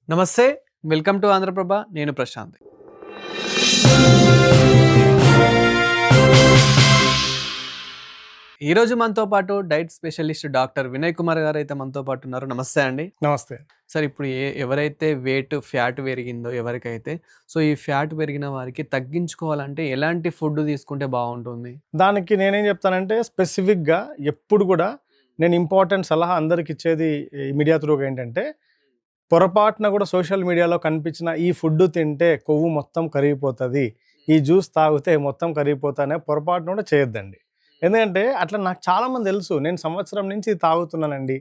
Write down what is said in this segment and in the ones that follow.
నమస్తే. Welcome to Andhra Prabha. నేను ప్రశాంత్. ఈరోజు మనతో పాటు diet specialist doctor Vinay Kumar garu అయితే మనతో పాటు ఉన్నారు. నమస్తే అండి. నమస్తే. సార్, ఇప్పుడు ఎవరైతే ఫ్యాట్ పెరిగిందో ఎవరికైతే, సో ఈ ఫ్యాట్ పెరిగిన వారికి తగ్గించుకోవాలంటే ఎలాంటి ఫుడ్ తీసుకుంటే బాగుంటుంది? దానికి నేనేం చెప్తానంటే స్పెసిఫిక్‌గా ఎప్పుడు కూడా నేను ఇంపార్టెంట్ సలహా అందరికి ఇచ్చేది ఈ మీడియా త్రూగా ఏంటంటే, పొరపాటున కూడా సోషల్ మీడియాలో కనిపించిన ఈ ఫుడ్ తింటే కొవ్వు మొత్తం కరిగిపోతది. ఈ జ్యూస్ తాగితే మొత్తం కరిగిపోతా అనే పొరపాటున కూడా చేయొద్దండి. ఎందుకంటే అట్లా నాకు చాలామంది తెలుసు. నేను సంవత్సరం నుంచి ఇది తాగుతున్నానండి.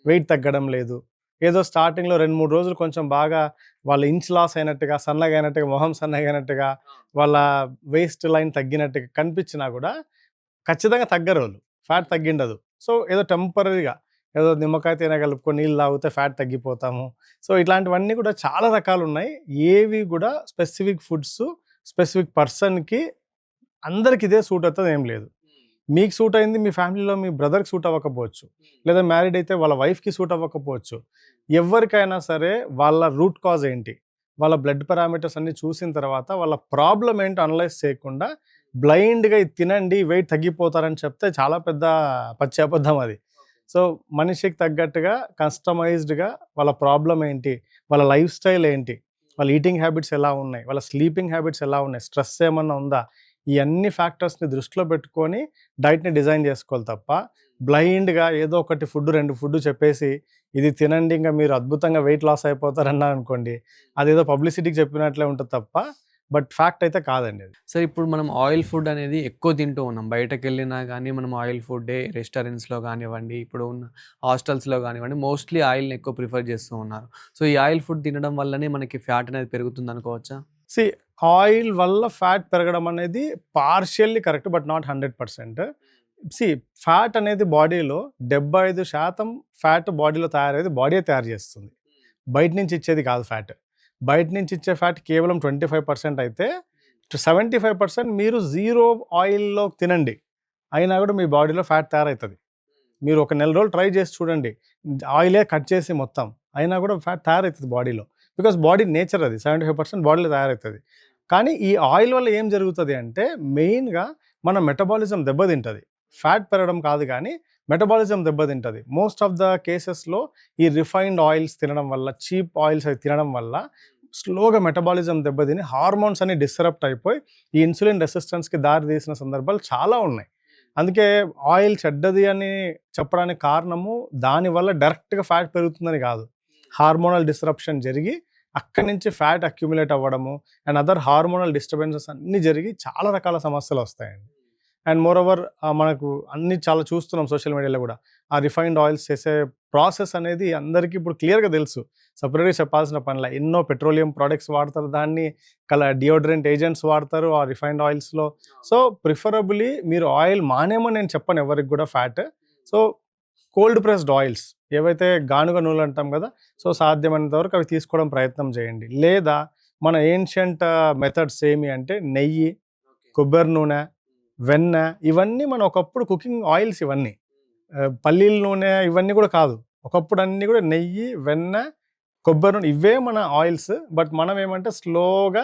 వెయిట్ తగ్గడం లేదు. ఏదో స్టార్టింగ్‌లో 2, 3 రోజులు కొంచెం బాగా వాళ్ళ ఇంచ్ లాస్ అయినట్టుగా, సన్నగా అయినట్టుగా, మొహం సన్నగా అయినట్టుగా, వాళ్ళ వేస్ట్ లైన్ తగ్గినట్టుగా కనిపించినా కూడా ఖచ్చితంగా తగ్గరోళ్ళు. ఫ్యాట్ తగ్గిండదు. సో ఏదో టెంపరరీగా ఏదో నిమ్మకాయ తేనె కలుపుకొని నీళ్ళు తాగితే ఫ్యాట్ తగ్గిపోతాము. సో ఇట్లాంటివన్నీ కూడా చాలా రకాలున్నాయి. ఏవి కూడా స్పెసిఫిక్ ఫుడ్స్ స్పెసిఫిక్ పర్సన్‌కి అందరికి ఇదే సూట్ అవుతది ఏం లేదు. మీకు సూట్ అయింది మీ ఫ్యామిలీలో మీ బ్రదర్‌కి సూట్ అవ్వకపోవచ్చు. లేదా మ్యారీడ్ అయితే వాళ్ళ వైఫ్‌కి సూట్ అవ్వకపోవచ్చు. ఎవ్వరికైనా సరే వాళ్ళ రూట్ కాజ్ ఏంటి? వాళ్ళ బ్లడ్ పారామీటర్స్ అన్నీ చూసిన తర్వాత వాళ్ళ ప్రాబ్లమ్ ఏంటో అనలైజ్ చేయకుండా బ్లైండ్‌గా ఇది తినండి వెయిట్ తగ్గిపోతారని చెప్తే చాలా పెద్ద పచ్చి అబద్ధం అది. సో మనిషికి తగ్గట్టుగా కస్టమైజ్డ్‌గా వాళ్ళ ప్రాబ్లమ్ ఏంటి? వాళ్ళ లైఫ్ స్టైల్ ఏంటి? వాళ్ళ ఈటింగ్ హ్యాబిట్స్ ఎలా ఉన్నాయి? వాళ్ళ స్లీపింగ్ హ్యాబిట్స్ ఎలా ఉన్నాయి? స్ట్రెస్ ఏమన్నా ఉందా? ఈ అన్ని ఫ్యాక్టర్స్‌ని దృష్టిలో పెట్టుకొని డైట్‌ని డిజైన్ చేసుకోవాలి తప్ప, బ్లైండ్‌గా ఏదో ఒకటి ఫుడ్ 2 ఫుడ్ చెప్పేసి, ఇది తినండి ఇంక మీరు అద్భుతంగా వెయిట్ లాస్ అయిపోతారన్నారనుకోండి, అదేదో పబ్లిసిటీకి చెప్పినట్లే ఉంటది తప్ప, బట్ ఫ్యాక్ట్ అయితే కాదండి అది. సార్, ఇప్పుడు మనం ఆయిల్ ఫుడ్ అనేది ఎక్కువ తింటూ ఉన్నాం. బయటకెళ్ళినా గానీ మనం ఆయిల్ ఫుడ్డే, రెస్టారెంట్స్‌లో గానివ్వండి, ఇప్పుడు ఉన్న హాస్టల్స్‌లో గానివ్వండి, మోస్ట్‌లీ ఆయిల్‌ని ఎక్కువ ప్రిఫర్ చేస్తూ ఉన్నారు. సో ఈ ఆయిల్ ఫుడ్ తినడం వల్లనే మనకి ఫ్యాట్ అనేది పెరుగుతుందనుకోవచ్చా? సీ ఆయిల్ వల్ల ఫ్యాట్ పెరగడం అనేది partially correct. But not 100%. See fat అనేది బాడీలో 75% ఫ్యాట్ బాడీలో తయారయ్యేది బాడీయే తయారు చేస్తుంది. బయట నుంచి ఇచ్చేది కాదు ఫ్యాట్. బయట నుంచి ఇచ్చే ఫ్యాట్ కేవలం 25% అయితే 75% మీరు జీరో ఆయిల్‌లో తినండి. అయినా కూడా మీ బాడీలో ఫ్యాట్ తయారవుతది. మీరు ఒక నెల రోజులు ట్రై చేసి చూడండి. ఆయిలే కట్ చేసి మొత్తం. అయినా కూడా ఫ్యాట్ తయారవుతది బాడీలో. బికాస్ బాడీ నేచర్ అది. 75% బాడీలో తయారవుతది. కానీ ఈ ఆయిల్ వల్ల ఏం జరుగుతది అంటే మెయిన్‌గా మన మెటబాలిజం దెబ్బతింటది. ఫ్యాట్ పెరగడం కాదు గానీ మెటబాలిజం దెబ్బతింటది. మోస్ట్ ఆఫ్ ద కేసెస్‌లో ఈ రిఫైన్డ్ ఆయిల్స్ తినడం వల్ల, చీప్ ఆయిల్స్ అవి తినడం వల్ల స్లోగా మెటబాలిజం దెబ్బతిని హార్మోన్స్ అన్ని డిస్టరప్ట్ అయిపోయి ఈ ఇన్సులిన్ రెసిస్టెన్స్‌కి దారి తీసిన సందర్భాలు చాలా ఉన్నాయి. అందుకే ఆయిల్ చెడ్డది అని చెప్పడానికి కారణము దానివల్ల డైరెక్ట్‌గా ఫ్యాట్ పెరుగుతుందని కాదు. హార్మోనల్ డిస్రప్షన్ జరిగి అక్కడి నుంచి ఫ్యాట్ అక్యుములేట్ అవ్వడము అండ్ అదర్ హార్మోనల్ డిస్టర్బెన్సెస్ అన్నీ జరిగి చాలా రకాల సమస్యలు వస్తాయండి. అండ్ మోర్ ఓవర్ మనకు అన్నీ చాలా చూస్తున్నాం సోషల్ మీడియాలో కూడా. ఆ రిఫైన్డ్ ఆయిల్స్ చేసే ప్రాసెస్ అనేది అందరికీ ఇప్పుడు క్లియర్‌గా తెలుసు. సెపరేట్‌గా చెప్పాల్సిన పనిలే. ఎన్నో పెట్రోలియం ప్రొడక్ట్స్ వాడతారు. దాన్ని డియోడ్రెంట్ ఏజెంట్స్ వాడతారు ఆ రిఫైన్డ్ ఆయిల్స్‌లో. సో ప్రిఫరబుల్లీ మీరు ఆయిల్ మానేయమని నేను చెప్పను ఎవరికి కూడా fat. So cold pressed oils ఏవైతే గానుగ నూనెలు అంటాం కదా! సో సాధ్యమైనంత వరకు అవి తీసుకోవడం ప్రయత్నం చేయండి. లేదా మన ఏన్షియంట్ మెథడ్స్ ఏమి అంటే నెయ్యి, కొబ్బరి నూనె, వెన్న ఇవన్నీ మనం ఒకప్పుడు కుకింగ్ ఆయిల్స్ ఇవన్నీ. పల్లీల నూనె ఇవన్నీ కూడా కాదు. ఒకప్పుడు అన్నీ కూడా నెయ్యి, వెన్న, కొబ్బరి నూనె ఇవే మన ఆయిల్స్. బట్ మనం ఏమంటే స్లోగా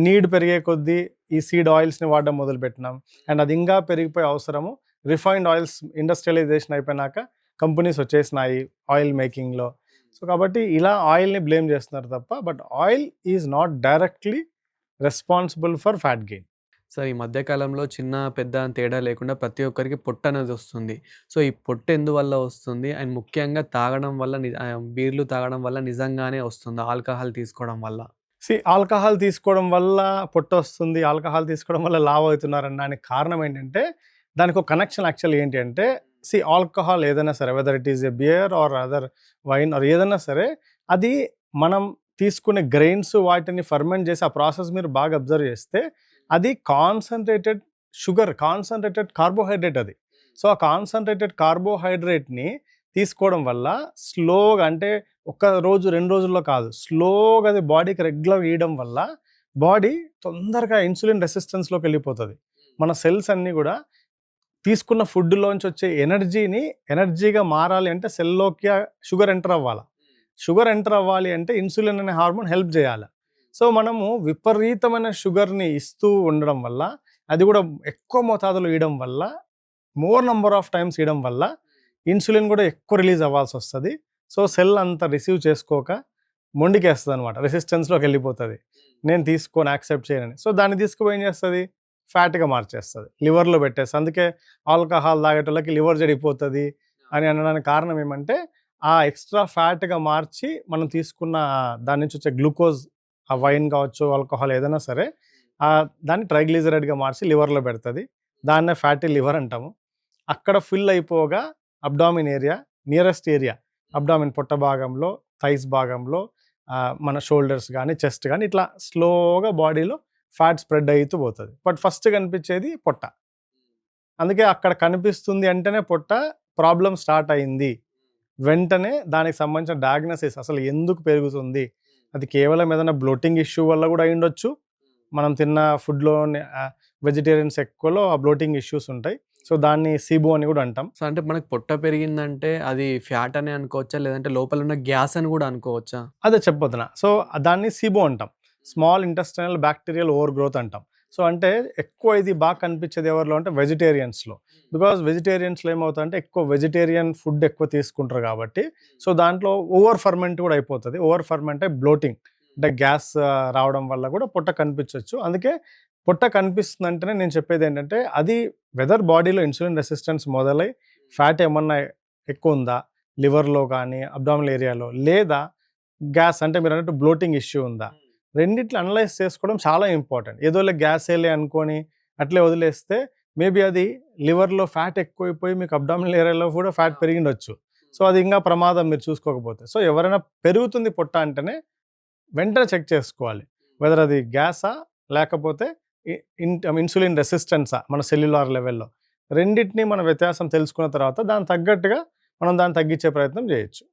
నీడ్ పెరిగే కొద్దీ ఈ సీడ్ ఆయిల్స్‌ని వాడడం మొదలుపెట్టినాం. అండ్ అది ఇంకా పెరిగిపోయే అవసరము రిఫైన్డ్ ఆయిల్స్ ఇండస్ట్రియలైజేషన్ అయిపోయినాక కంపెనీస్ వచ్చేసినాయి ఆయిల్ మేకింగ్‌లో. సో కాబట్టి ఇలా ఆయిల్‌ని బ్లేమ్ చేస్తున్నారు తప్ప but oil is not directly responsible for fat gain. Sir, ఈ మధ్య కాలంలో చిన్న, పెద్ద అని తేడా లేకుండా ప్రతి ఒక్కరికి పొట్టనేది వస్తుంది. సో ఈ పొట్టు ఎందువల్ల వస్తుంది? అండ్ ముఖ్యంగా తాగడం వల్ల బీర్లు తాగడం వల్ల నిజంగానే వస్తుందా? ఆల్కహాల్ తీసుకోవడం వల్ల? ఆల్కహాల్ తీసుకోవడం వల్ల పొట్టొస్తుంది, ఆల్కహాల్ తీసుకోవడం వల్ల లావవుతున్నారనడానికి కారణం ఏంటంటే, దానికొక కనెక్షన్ యాక్చువల్‌గా ఏంటి అంటే, ఆల్కహాల్ ఏదైనా సరే whether it is a beer or other wine or ఏదన్నా సరే, అది మనం తీసుకునే గ్రెయిన్స్ వాటిని ఫర్మెంట్ చేసి ఆ ప్రాసెస్ మీరు బాగా అబ్జర్వ్ చేస్తే, అది కాన్సంట్రేటెడ్ షుగర్, కాన్సంట్రేటెడ్ కార్బోహైడ్రేట్ అది. సో, ఆ కాన్సంట్రేటెడ్ కార్బోహైడ్రేట్‌ని తీసుకోవడం వల్ల స్లోగా అంటే ఒక్క రోజు, 2 రోజుల్లో కాదు. స్లోగా అది బాడీకి రెగ్యులర్‌గా ఇయడం వల్ల బాడీ తొందరగా ఇన్సులిన్ రెసిస్టెన్స్‌లోకెళ్ళిపోతది. మన సెల్స్ అన్నీ గూడా తీసుకున్న ఫుడ్‌లోంచి వచ్చే ఎనర్జీని ఎనర్జీగా మారాలి అంటే సెల్‌లోకి షుగర్ ఎంటర్ అవ్వాల. షుగర్ ఎంటర్ అవ్వాలి అంటే ఇన్సులిన్ అనే హార్మోన్ హెల్ప్ చేయాలి. సో మనము విపరీతమైన షుగర్ని ఇస్తూ ఉండడం వల్ల, అది కూడా ఎక్కువ మోతాదులో ఇవ్వడం వల్ల, మోర్ నంబర్ ఆఫ్ టైమ్స్ ఇవ్వడం వల్ల ఇన్సులిన్ కూడా ఎక్కువ రిలీజ్ అవ్వాల్సి వస్తుంది. సో సెల్ అంత రిసీవ్ చేసుకోక మొండికేస్తుంది అనమాట, రెసిస్టెన్స్లోకి వెళ్ళిపోతుంది, నేను తీసుకొని యాక్సెప్ట్ చేయనని. సో దాన్ని తీసుకుపోయి ఏం చేస్తుంది, ఫ్యాట్గా మార్చేస్తుంది, లివర్లో పెట్టేస్తుంది. అందుకే ఆల్కహాల్ తాగేటోళ్ళకి లివర్ చెడిపోతుంది అని అనడానికి కారణం ఏమంటే, ఆ ఎక్స్ట్రా ఫ్యాట్గా మార్చి మనం తీసుకున్న దాని నుంచి వచ్చే గ్లూకోజ్, ఆ వైన్ కావచ్చు, ఆల్కహాల్ ఏదైనా సరే, దాన్ని ట్రైగ్లిజరైడ్గా మార్చి లివర్లో పెడుతుంది. దాన్నే ఫ్యాటీ లివర్ అంటాము. అక్కడ ఫిల్ అయిపోగా abdomen area, nearest area abdomen పొట్ట భాగంలో, థైస్ భాగంలో, మన షోల్డర్స్ కానీ, చెస్ట్ కానీ, ఇట్లా స్లోగా బాడీలో ఫ్యాట్ స్ప్రెడ్ అవుతూ పోతుంది. బట్ ఫస్ట్ కనిపించేది పొట్ట. అందుకే అక్కడ కనిపిస్తుంది అంటేనే పొట్ట ప్రాబ్లం స్టార్ట్ అయింది. వెంటనే దానికి సంబంధించిన డయాగ్నోసిస్, అసలు ఎందుకు పెరుగుతుంది, అది కేవలం ఏదైనా బ్లోటింగ్ ఇష్యూ వల్ల కూడా అయి ఉండొచ్చు. మనం తిన్న ఫుడ్లో వెజిటేరియన్స్ ఎక్కువలో ఆ బ్లోటింగ్ ఇష్యూస్ ఉంటాయి. సో దాన్ని సిబో అని కూడా అంటాం. సో అంటే మనకు పొట్ట పెరిగిందంటే అది ఫ్యాట్ అని అనుకోవచ్చా? లేదంటే లోపల ఉన్న గ్యాస్ అని కూడా అనుకోవచ్చా? అదే చెప్పొద్దున. సో దాన్ని సిబో అంటాం, small intestinal bacterial over growth అంటాం. సో అంటే ఎక్కువ ఇది బాగా కనిపించేది ఎవరిలో అంటే వెజిటేరియన్స్లో. బికాజ్ వెజిటేరియన్స్లో ఏమవుతుందంటే ఎక్కువ వెజిటేరియన్ ఫుడ్ ఎక్కువ తీసుకుంటారు కాబట్టి, సో దాంట్లో ఓవర్ ఫర్మెంట్ కూడా అయిపోతుంది. ఓవర్ ఫర్మెంట్ అంటే బ్లోటింగ్, అంటే గ్యాస్ రావడం వల్ల కూడా పొట్ట కనిపించవచ్చు. అందుకే పొట్ట కనిపిస్తుందంటేనే నేను చెప్పేది ఏంటంటే, అది వెదర్ బాడీలో ఇన్సులిన్ రెసిస్టెన్స్ మొదలై ఫ్యాట్ ఏమన్నా ఎక్కువ ఉందా లివర్లో కానీ, అబ్డామినల్ ఏరియాలో, లేదా గ్యాస్ అంటే మీరు అన్నట్టు బ్లోటింగ్ ఇష్యూ ఉందా, రెండిట్లు అనలైజ్ చేసుకోవడం చాలా ఇంపార్టెంట్. ఏదోలే గ్యాస్ వేలే అనుకొని అట్లే వదిలేస్తే మేబీ అది లివర్లో ఫ్యాట్ ఎక్కువైపోయి మీకు అబ్డామినల్ ఏరియాలో కూడా ఫ్యాట్ పెరిగిండొచ్చు. సో అది ఇంకా ప్రమాదం మీరు చూసుకోకపోతే. సో ఎవరైనా పెరుగుతుంది పొట్ట అంటేనే వెంటనే చెక్ చేసుకోవాలి, వెదర్ అది గ్యాసా లేకపోతే ఇన్సులిన్ రెసిస్టెన్సా మన సెల్యులార్ లెవెల్లో. రెండింటిని మన వ్యత్యాసం తెలుసుకున్న తర్వాత దానికి తగ్గట్టుగా మనం దాన్ని తగ్గించే ప్రయత్నం చేయొచ్చు.